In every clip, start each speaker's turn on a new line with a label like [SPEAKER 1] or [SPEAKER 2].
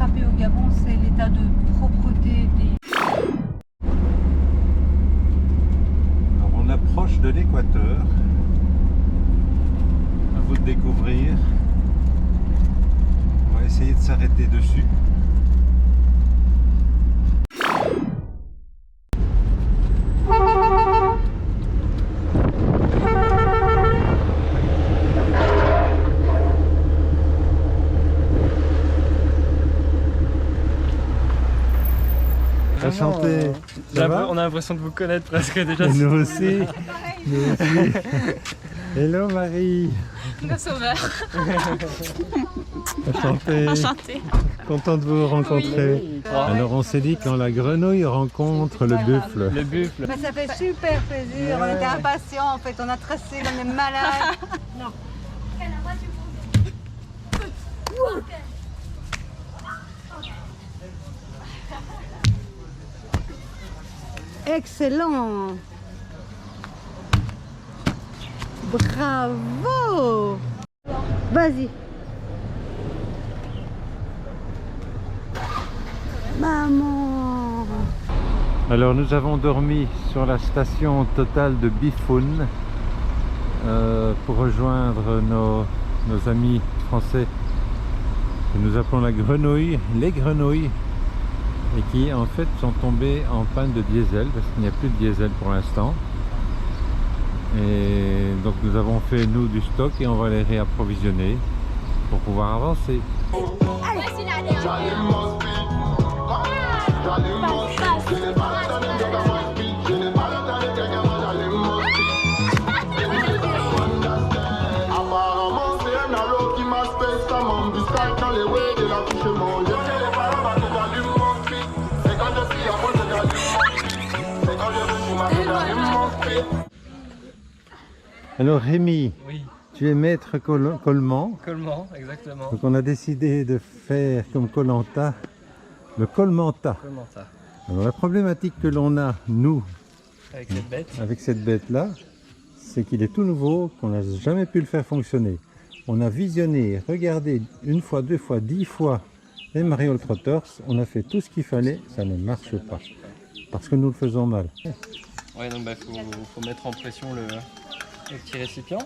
[SPEAKER 1] frapper au Gabon, c'est l'état de propreté des...
[SPEAKER 2] Alors on approche de l'équateur. À vous de découvrir. On va essayer de s'arrêter dessus. Enchanté. Ça va?
[SPEAKER 3] On a l'impression de vous connaître presque déjà.
[SPEAKER 2] Nous aussi. Nous aussi. Hello Marie.
[SPEAKER 4] Nos sauveurs.
[SPEAKER 2] Enchanté.
[SPEAKER 4] Enchanté.
[SPEAKER 2] Content de vous rencontrer.
[SPEAKER 3] Oui.
[SPEAKER 2] Alors on s'est dit quand la grenouille rencontre le buffle.
[SPEAKER 3] Le buffle.
[SPEAKER 1] Mais ça fait super plaisir, on était impatients en fait, on a tracé, on est malade. Non. Excellent. Bravo. Vas-y. Maman.
[SPEAKER 2] Alors nous avons dormi sur la station Total de Bifoun pour rejoindre nos amis français que nous appelons la grenouille, les grenouilles, et qui en fait sont tombés en panne de diesel parce qu'il n'y a plus de diesel pour l'instant. Et donc nous avons fait nous du stock et on va les réapprovisionner pour pouvoir avancer. Alors Rémi,
[SPEAKER 3] Oui,
[SPEAKER 2] tu es maître collement.
[SPEAKER 3] collement, exactement.
[SPEAKER 2] Donc on a décidé de faire comme Koh-Lanta, le colmanta.
[SPEAKER 3] Comment ça?
[SPEAKER 2] Alors la problématique que l'on a, nous,
[SPEAKER 3] Avec cette bête.
[SPEAKER 2] avec cette bête-là, c'est qu'il est tout nouveau, qu'on n'a jamais pu le faire fonctionner. On a visionné, regardé une fois, deux fois, 10 fois les Mariole Trotters, on a fait tout ce qu'il fallait, ça ne marche pas. Parce que nous le faisons mal.
[SPEAKER 3] Ouais, donc bah faut mettre en pression le petit récipient.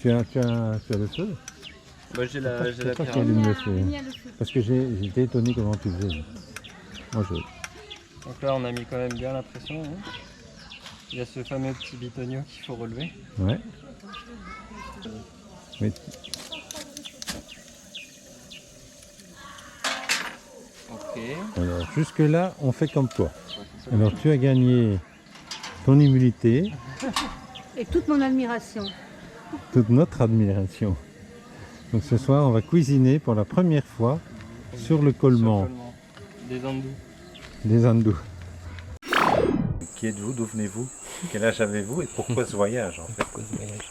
[SPEAKER 2] Tu as le feu?
[SPEAKER 3] Bah j'ai la
[SPEAKER 2] C'est toi qui
[SPEAKER 3] pyramide.
[SPEAKER 2] allume le feu. Parce que j'étais étonné comment tu faisais. Moi je...
[SPEAKER 3] Donc là on a mis quand même bien la pression. Hein. Il y a ce fameux petit bitonio qu'il faut relever.
[SPEAKER 2] Ouais. Oui.
[SPEAKER 3] Ok.
[SPEAKER 2] Alors jusque là, on fait comme toi. Alors tu as gagné ton immunité,
[SPEAKER 1] Et toute mon admiration.
[SPEAKER 2] toute notre admiration. Donc ce soir, on va cuisiner pour la première fois sur le collement
[SPEAKER 3] Des andous.
[SPEAKER 2] des Andous. Qui êtes-vous? D'où venez-vous? Quel âge avez-vous? Et pourquoi ce voyage en fait?
[SPEAKER 3] Pourquoi ce voyage?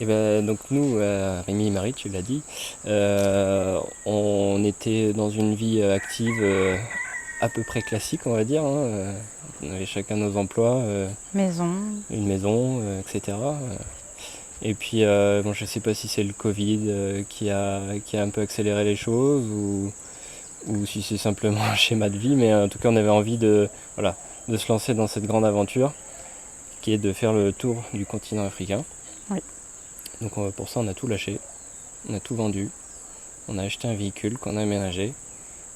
[SPEAKER 3] Et ben donc nous, Rémi et Marie, tu l'as dit, on était dans une vie active à peu près classique, on va dire. Hein. On avait chacun nos emplois,
[SPEAKER 4] Maison.
[SPEAKER 3] une maison, etc. Et puis, bon, je ne sais pas si c'est le Covid qui a un peu accéléré les choses ou si c'est simplement un schéma de vie, mais en tout cas, on avait envie de se lancer dans cette grande aventure qui est de faire le tour du continent africain.
[SPEAKER 4] Oui.
[SPEAKER 3] Donc pour ça, on a tout lâché, on a tout vendu, on a acheté un véhicule qu'on a aménagé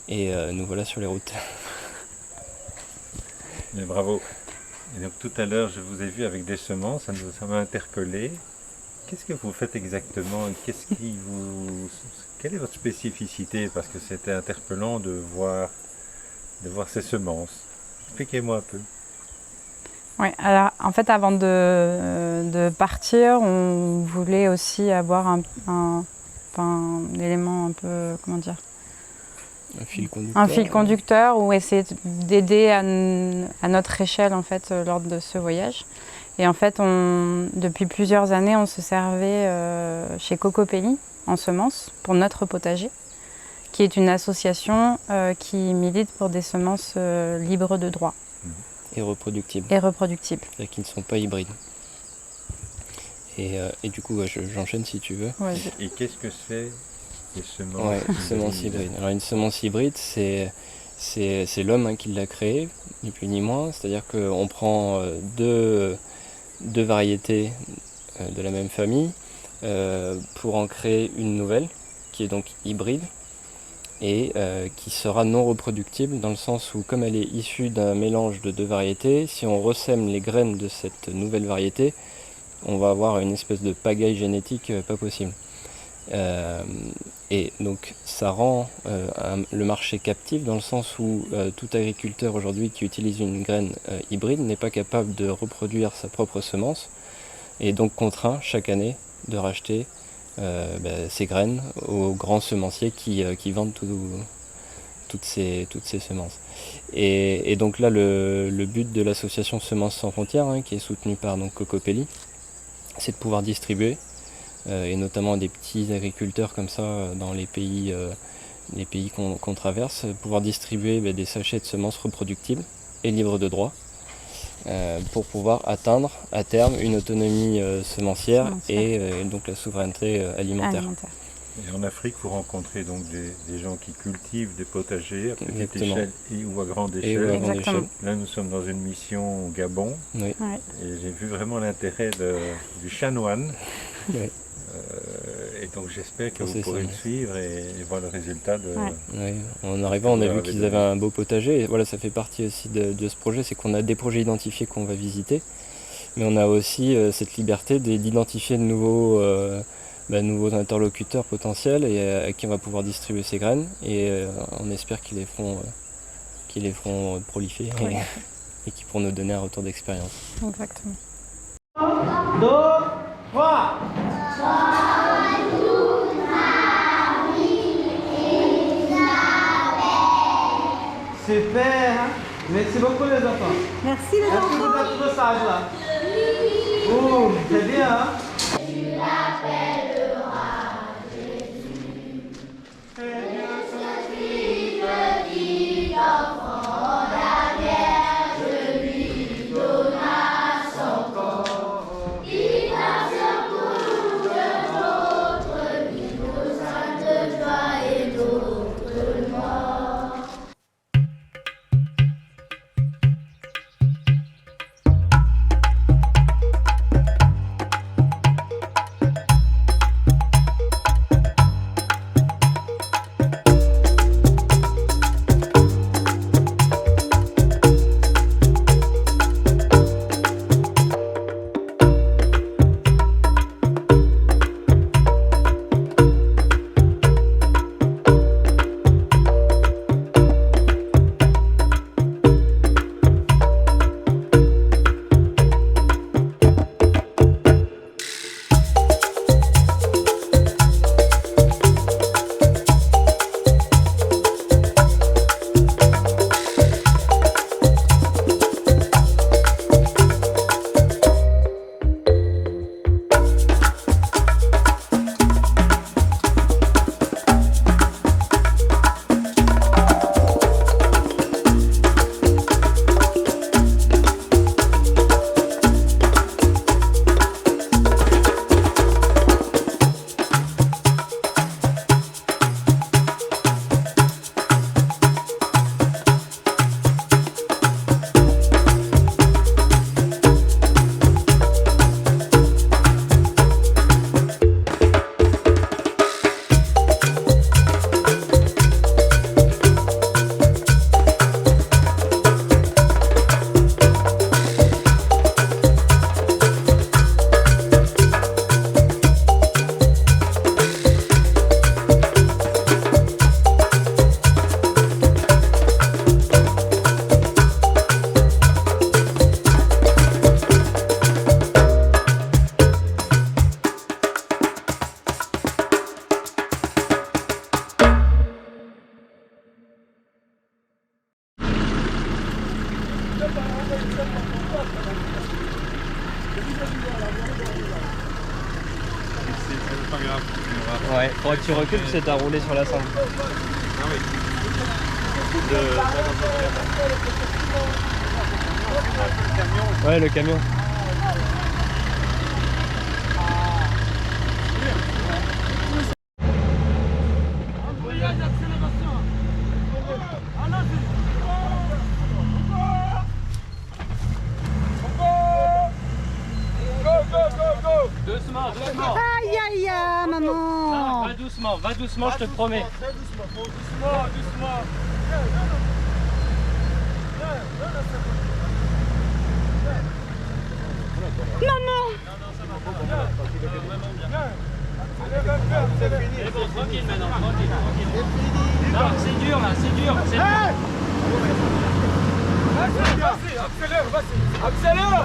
[SPEAKER 3] et nous voilà sur les routes.
[SPEAKER 2] Mais bravo. Et donc tout à l'heure, je vous ai vu avec des semences, ça m'a interpellé. Qu'est-ce que vous faites exactement? Quelle est votre spécificité? Parce que c'était interpellant de voir ces semences. Expliquez-moi un peu.
[SPEAKER 4] Oui, alors en fait, avant de partir, on voulait aussi avoir un élément un peu, comment dire,
[SPEAKER 3] Un fil conducteur.
[SPEAKER 4] un fil conducteur ou essayer d'aider à notre échelle en fait lors de ce voyage. Et en fait, depuis plusieurs années, on se servait chez Cocopelli en semences pour notre potager, qui est une association qui milite pour des semences libres de droit.
[SPEAKER 3] Et reproductibles.
[SPEAKER 4] Et reproductibles.
[SPEAKER 3] C'est-à-dire qui ne sont pas hybrides. Et du coup, j'enchaîne si tu veux.
[SPEAKER 4] Ouais.
[SPEAKER 2] Et qu'est-ce que c'est Des semences
[SPEAKER 3] Ouais, semence hybride. Alors une semence hybride, c'est l'homme qui l'a créée, ni plus ni moins. C'est-à-dire qu'on prend deux variétés de la même famille pour en créer une nouvelle, qui est donc hybride, et qui sera non reproductible dans le sens où, comme elle est issue d'un mélange de deux variétés, si on ressème les graines de cette nouvelle variété, on va avoir une espèce de pagaille génétique pas possible. Et donc ça rend le marché captif dans le sens où tout agriculteur aujourd'hui qui utilise une graine hybride n'est pas capable de reproduire sa propre semence et donc contraint chaque année de racheter ces graines aux grands semenciers qui vendent toutes ces semences. Et donc là le but de l'association Semences sans frontières, qui est soutenue par donc, Cocopelli, c'est de pouvoir distribuer et notamment des petits agriculteurs comme ça dans les pays qu'on traverse, pouvoir distribuer des sachets de semences reproductibles et libres de droit pour pouvoir atteindre à terme une autonomie semencière et donc la souveraineté alimentaire.
[SPEAKER 2] Et en Afrique, vous rencontrez donc des gens qui cultivent des potagers à petite échelle ou à grande échelle. Là, nous sommes dans une mission au Gabon.
[SPEAKER 3] Oui.
[SPEAKER 2] Et j'ai vu vraiment l'intérêt du chanoine.
[SPEAKER 3] Oui.
[SPEAKER 2] Et donc j'espère que vous pourrez le suivre et voir le résultat de...
[SPEAKER 3] Oui. En arrivant, on a vu qu'ils avaient un beau potager. Et voilà, ça fait partie aussi de ce projet, c'est qu'on a des projets identifiés qu'on va visiter. Mais on a aussi cette liberté d'identifier de nouveaux interlocuteurs potentiels et à qui on va pouvoir distribuer ces graines. Et on espère qu'ils les feront proliférer et qui pourront nous donner un retour d'expérience.
[SPEAKER 4] Exactement.
[SPEAKER 5] 2, 3. Super, hein? Merci beaucoup les enfants.
[SPEAKER 1] Merci les
[SPEAKER 5] Est-ce que vous
[SPEAKER 1] enfants.
[SPEAKER 5] êtes trop sages là? Oh, c'est bien, hein?
[SPEAKER 2] C'est pas grave.
[SPEAKER 3] Ouais, faudra que tu recules, tu sais, t'as roulé sur la cendre.
[SPEAKER 2] Ah oui.
[SPEAKER 3] Ouais, le camion. doucement, je te promets. C'est bon, tranquille maintenant, tranquille. Non, c'est dur là, c'est dur.
[SPEAKER 6] Accélère.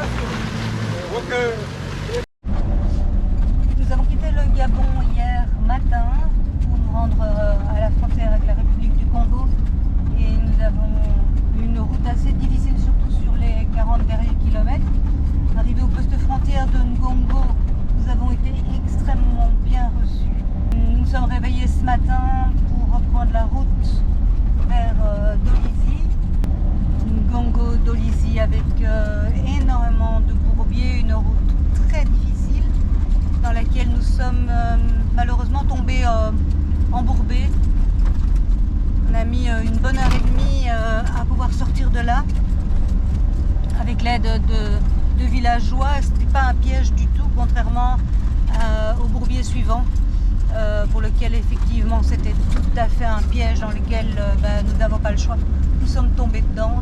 [SPEAKER 1] Nous avons quitté le Gabon hier matin pour nous rendre à la frontière avec la République du Congo. Et nous avons eu une route assez difficile, surtout sur les 40 derniers kilomètres. Arrivé au poste frontière de Ngongo, nous avons été extrêmement bien reçus. Nous nous sommes réveillés ce matin pour reprendre la route vers Dolisie. Ngongo, Dolisie avec énormément de bourbiers, une route très difficile dans laquelle nous sommes malheureusement tombés embourbés. On a mis une bonne heure et demie à pouvoir sortir de là avec l'aide de villageois. Ce n'était pas un piège du tout, contrairement au bourbier suivant pour lequel effectivement c'était tout à fait un piège dans lequel nous n'avons pas le choix. Nous sommes tombés dedans.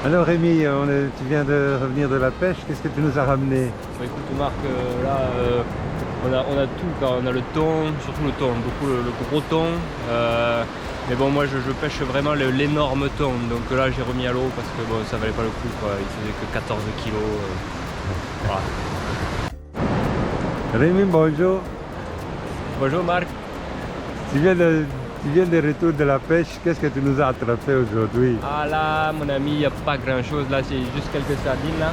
[SPEAKER 2] Alors Rémi, tu viens de revenir de la pêche, qu'est-ce que tu nous as ramené?
[SPEAKER 3] Bon, écoute Marc, là on a tout, on a le thon, surtout le thon, beaucoup le gros thon. Mais bon, moi je pêche vraiment l'énorme thon, donc là j'ai remis à l'eau parce que bon, ça valait pas le coup, quoi. Il faisait que 14 kilos. Voilà.
[SPEAKER 2] Rémi, bonjour.
[SPEAKER 3] Bonjour Marc.
[SPEAKER 2] Tu viens de retour de la pêche, qu'est-ce que tu nous as attrapé aujourd'hui?
[SPEAKER 3] Ah là mon ami, il n'y a pas grand chose, là c'est juste quelques sardines là.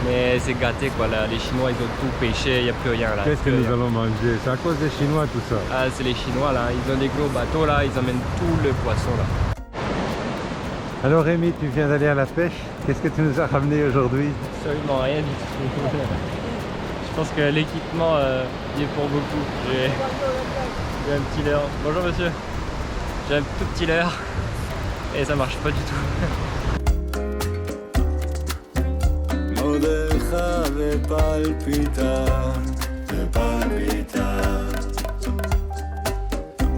[SPEAKER 3] Mais c'est gâté quoi, là. Les Chinois ils ont tout pêché, il n'y a plus rien là.
[SPEAKER 2] Qu'est-ce que nous allons manger? C'est à cause des Chinois tout ça?
[SPEAKER 3] Ah c'est les Chinois là, ils ont des gros bateaux là, ils emmènent tout le poisson là.
[SPEAKER 2] Alors Rémi, tu viens d'aller à la pêche, qu'est-ce que tu nous as ramené aujourd'hui?
[SPEAKER 3] Absolument rien du tout. Je pense que l'équipement y est pour beaucoup. J'ai un petit leurre. Bonjour monsieur. J'ai un tout petit leurre et ça marche pas du tout.
[SPEAKER 7] No deja de palpitar,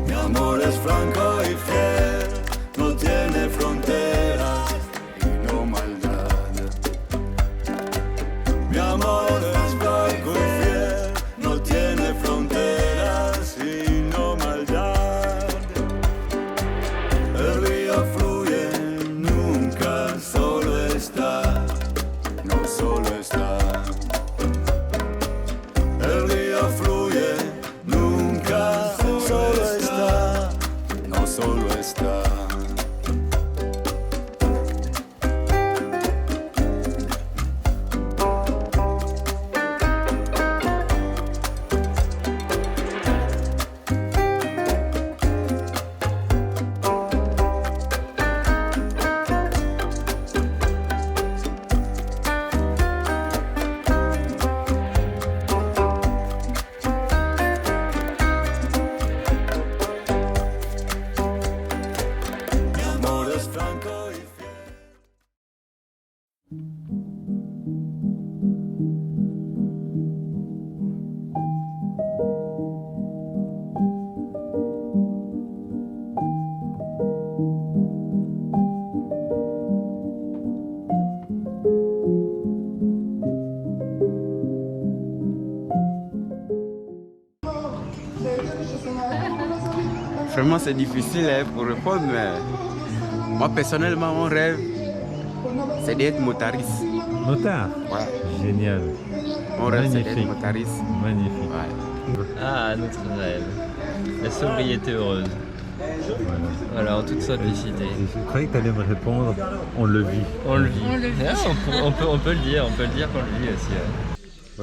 [SPEAKER 7] Mi amor es franco y fiel, no tiene fronteras y no maldad. Mi amor es franco y fiel, no tiene fronteras y no maldad. El río fluye, nunca solo está. No solo está. El río fluye, nunca solo está. No
[SPEAKER 6] Vraiment, c'est difficile hein, pour répondre, mais moi, personnellement, mon rêve, c'est d'être motariste.
[SPEAKER 2] Motard.
[SPEAKER 6] Ouais.
[SPEAKER 2] Génial.
[SPEAKER 6] Mon rêve, c'est
[SPEAKER 2] Magnifique.
[SPEAKER 6] d'être motariste.
[SPEAKER 2] Magnifique.
[SPEAKER 6] Ouais.
[SPEAKER 8] Ah, notre rêve. La sobriété heureuse. Voilà, en toute simplicité.
[SPEAKER 2] Je croyais que tu allais me répondre, on le vit.
[SPEAKER 8] On le vit. Ah, on peut le dire qu'on le vit aussi.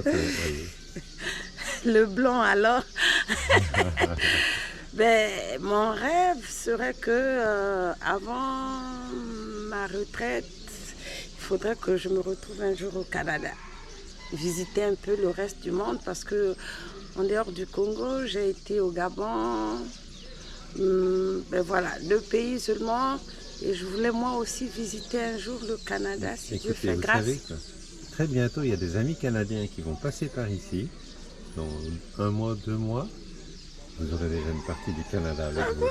[SPEAKER 8] Ouais.
[SPEAKER 9] Le blanc alors. Ben, mon rêve serait que avant ma retraite, il faudrait que je me retrouve un jour au Canada, visiter un peu le reste du monde parce que en dehors du Congo, j'ai été au Gabon, ben voilà, 2 pays seulement, et je voulais moi aussi visiter un jour le Canada si Dieu fait
[SPEAKER 2] vous
[SPEAKER 9] grâce.
[SPEAKER 2] savez quoi, très bientôt, il y a des amis canadiens qui vont passer par ici. Dans 1 mois, 2 mois, vous aurez déjà une partie du Canada avec vous.